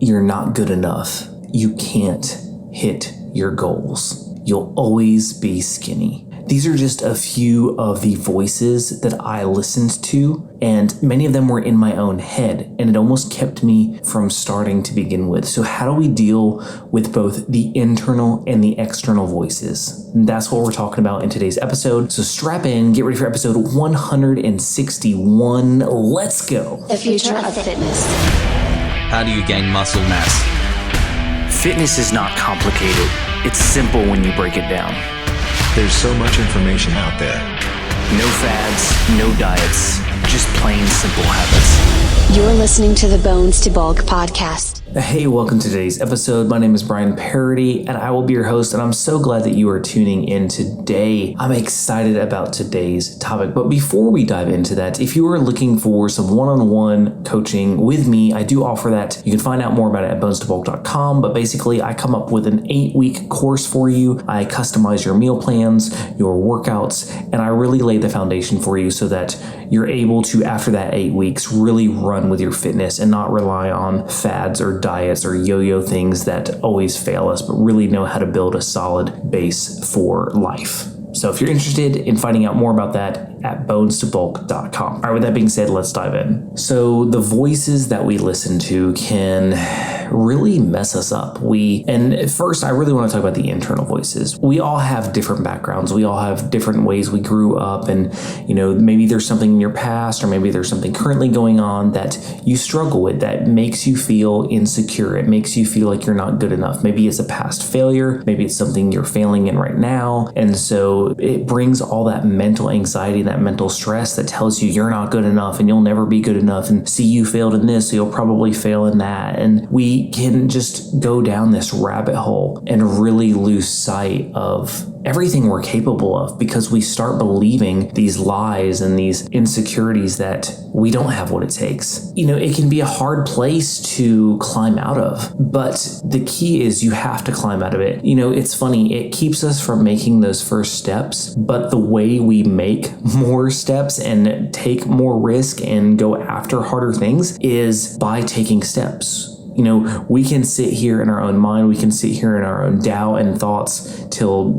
you're not good enough. You can't hit your goals. You'll always be skinny. These are just a few of the voices that I listened to, and many of them were in my own head, and it almost kept me from starting to begin with. So how do we deal with both the internal and the external voices? And that's what we're talking about in today's episode. So strap in, get ready for episode 161. Let's go. The future of fitness. How do you gain muscle mass? Fitness is not complicated. It's simple when you break it down. There's so much information out there. No fads, no diets, just plain simple habits. You're listening to the Bones to Bulk podcast. Hey, welcome to today's episode. My name is Brian Parody, and I will be your host, and I'm so glad that you are tuning in today. I'm excited about today's topic, but before we dive into that, if you are looking for some one-on-one coaching with me, I do offer that. You can find out more about it at bonestobulk.com, but basically I come up with an 8-week course for you. I customize your meal plans, your workouts, and I really lay the foundation for you so that you're able to, after that 8 weeks, really run with your fitness and not rely on fads or diets or yo-yo things that always fail us, but really know how to build a solid base for life. So if you're interested in finding out more about that, at bonestobulk.com. All right, with that being said, let's dive in. So the voices that we listen to can really mess us up. And first, I really want to talk about the internal voices. We all have different backgrounds. We all have different ways we grew up, and maybe there's something in your past, or maybe there's something currently going on that you struggle with that makes you feel insecure. It makes you feel like you're not good enough. Maybe it's a past failure. Maybe it's something you're failing in right now. And so it brings all that mental anxiety, that mental stress that tells you you're not good enough and you'll never be good enough, and see, you failed in this, so you'll probably fail in that. And we can just go down this rabbit hole and really lose sight of everything we're capable of because we start believing these lies and these insecurities that we don't have what it takes. It can be a hard place to climb out of, but the key is you have to climb out of it. It's funny, it keeps us from making those first steps, but the way we make more steps and take more risk and go after harder things is by taking steps. We can sit here in our own mind, we can sit here in our own doubt and thoughts till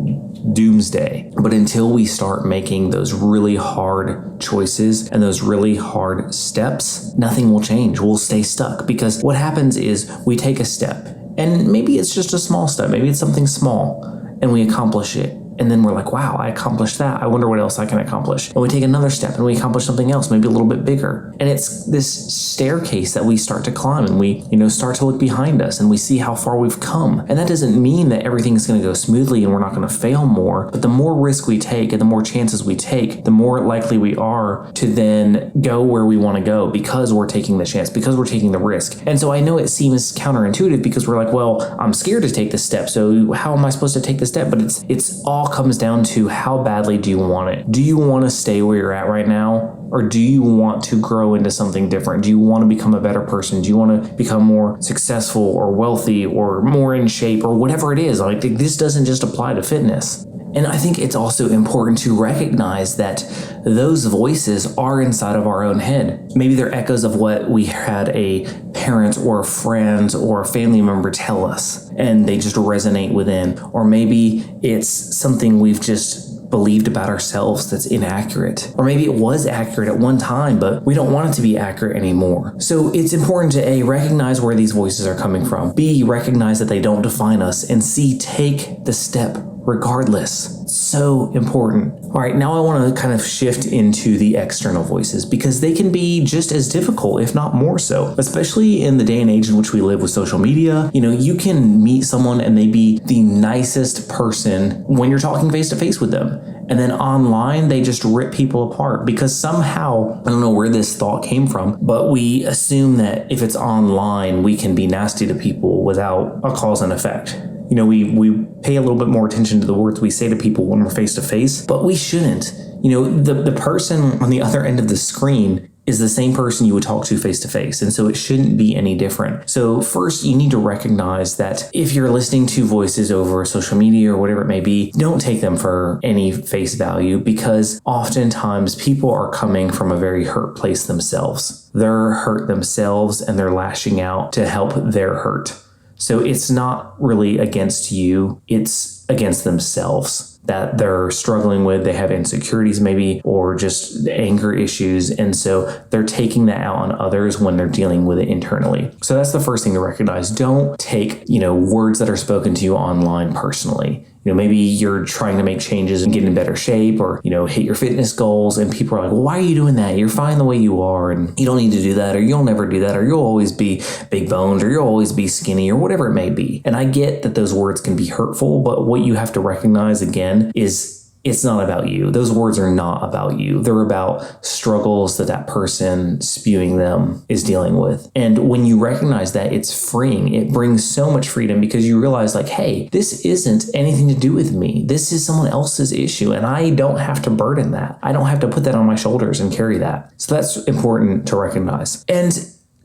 doomsday. But until we start making those really hard choices and those really hard steps, nothing will change. We'll stay stuck, because what happens is we take a step, and maybe it's just a small step, maybe it's something small, and we accomplish it. And then we're like, wow, I accomplished that. I wonder what else I can accomplish. And we take another step and we accomplish something else, maybe a little bit bigger. And it's this staircase that we start to climb, and we, start to look behind us and we see how far we've come. And that doesn't mean that everything's going to go smoothly and we're not going to fail more. But the more risk we take and the more chances we take, the more likely we are to then go where we want to go, because we're taking the chance, because we're taking the risk. And so I know it seems counterintuitive, because we're like, well, I'm scared to take the step, so how am I supposed to take the step? But it's all comes down to, how badly do you want it? Do you want to stay where you're at right now? Or do you want to grow into something different? Do you want to become a better person? Do you want to become more successful or wealthy or more in shape or whatever it is? Like, this doesn't just apply to fitness. And I think it's also important to recognize that those voices are inside of our own head. Maybe they're echoes of what we had a parent or a friend or a family member tell us, and they just resonate within. Or maybe it's something we've just believed about ourselves that's inaccurate. Or maybe it was accurate at one time, but we don't want it to be accurate anymore. So it's important to A, recognize where these voices are coming from. B, recognize that they don't define us. And C, take the step regardless. So important. All right, now I want to kind of shift into the external voices, because they can be just as difficult, if not more so, especially in the day and age in which we live with social media. You can meet someone and they be the nicest person when you're talking face to face with them. And then online, they just rip people apart, because somehow, I don't know where this thought came from, but we assume that if it's online, we can be nasty to people without a cause and effect. We pay a little bit more attention to the words we say to people when we're face to face, but we shouldn't. The person on the other end of the screen is the same person you would talk to face to face. And so it shouldn't be any different. So first, you need to recognize that if you're listening to voices over social media or whatever it may be, don't take them for any face value, because oftentimes people are coming from a very hurt place themselves. They're hurt themselves and they're lashing out to help their hurt. So it's not really against you, it's against themselves that they're struggling with. They have insecurities maybe, or just anger issues. And so they're taking that out on others when they're dealing with it internally. So that's the first thing to recognize. Don't take, words that are spoken to you online personally. Maybe you're trying to make changes and get in better shape, or, hit your fitness goals, and people are like, well, why are you doing that? You're fine the way you are, and you don't need to do that, or you'll never do that, or you'll always be big boned, or you'll always be skinny, or whatever it may be. And I get that those words can be hurtful, but what you have to recognize again is it's not about you. Those words are not about you. They're about struggles that person spewing them is dealing with. And when you recognize that, it's freeing. It brings so much freedom, because you realize hey, this isn't anything to do with me. This is someone else's issue, and I don't have to burden that. I don't have to put that on my shoulders and carry that. So that's important to recognize. And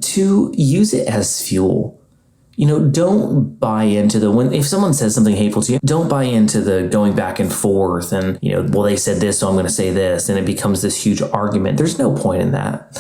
to use it as fuel. Don't buy into if someone says something hateful to you, don't buy into the going back and forth and, well, they said this, so I'm going to say this. And it becomes this huge argument. There's no point in that.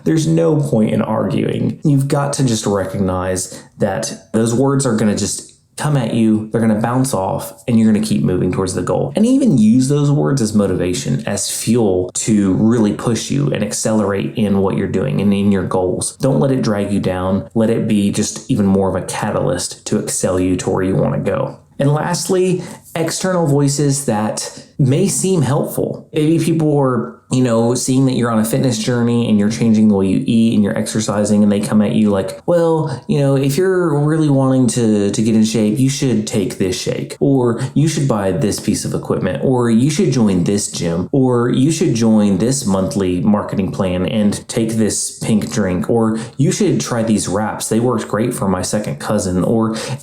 There's no point in arguing. You've got to just recognize that those words are going to just come at you, they're going to bounce off, and you're going to keep moving towards the goal. And even use those words as motivation, as fuel to really push you and accelerate in what you're doing and in your goals. Don't let it drag you down. Let it be just even more of a catalyst to excel you to where you want to go. And lastly, external voices that may seem helpful. Maybe people are, seeing that you're on a fitness journey and you're changing the way you eat and you're exercising, and they come at you like, well, if you're really wanting to get in shape, you should take this shake, or you should buy this piece of equipment, or you should join this gym, or you should join this monthly marketing plan and take this pink drink, or you should try these wraps. They worked great for my second cousin,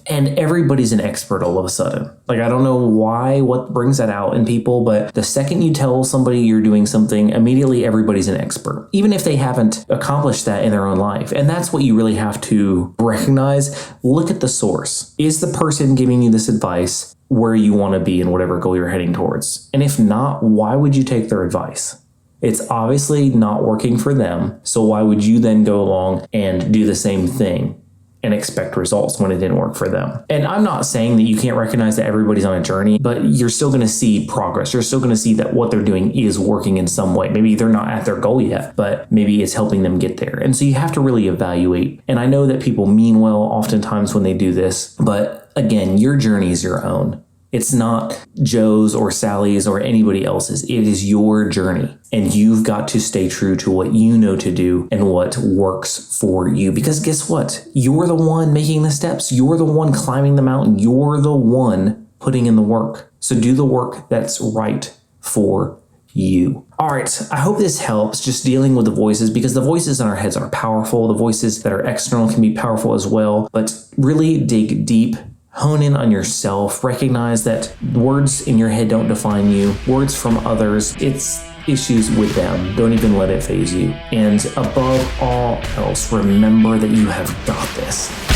and everybody's an expert all of a sudden. I don't know what brings that out in people, but the second you tell somebody you're doing something, immediately everybody's an expert, even if they haven't accomplished that in their own life. And that's what you really have to recognize. Look at the source. Is the person giving you this advice where you want to be in whatever goal you're heading towards? And if not, why would you take their advice? It's obviously not working for them. So why would you then go along and do the same thing and expect results when it didn't work for them? And I'm not saying that you can't recognize that everybody's on a journey, but you're still going to see progress. You're still going to see that what they're doing is working in some way. Maybe they're not at their goal yet, but maybe it's helping them get there. And so you have to really evaluate. And I know that people mean well oftentimes when they do this, but again, your journey is your own. It's not Joe's or Sally's or anybody else's. It is your journey. And you've got to stay true to what you know to do and what works for you. Because guess what? You're the one making the steps. You're the one climbing the mountain. You're the one putting in the work. So do the work that's right for you. All right. I hope this helps just dealing with the voices, because the voices in our heads are powerful. The voices that are external can be powerful as well. But really dig deep. Hone in on yourself. Recognize that words in your head don't define you. Words from others, it's issues with them. Don't even let it faze you. And above all else, remember that you have got this.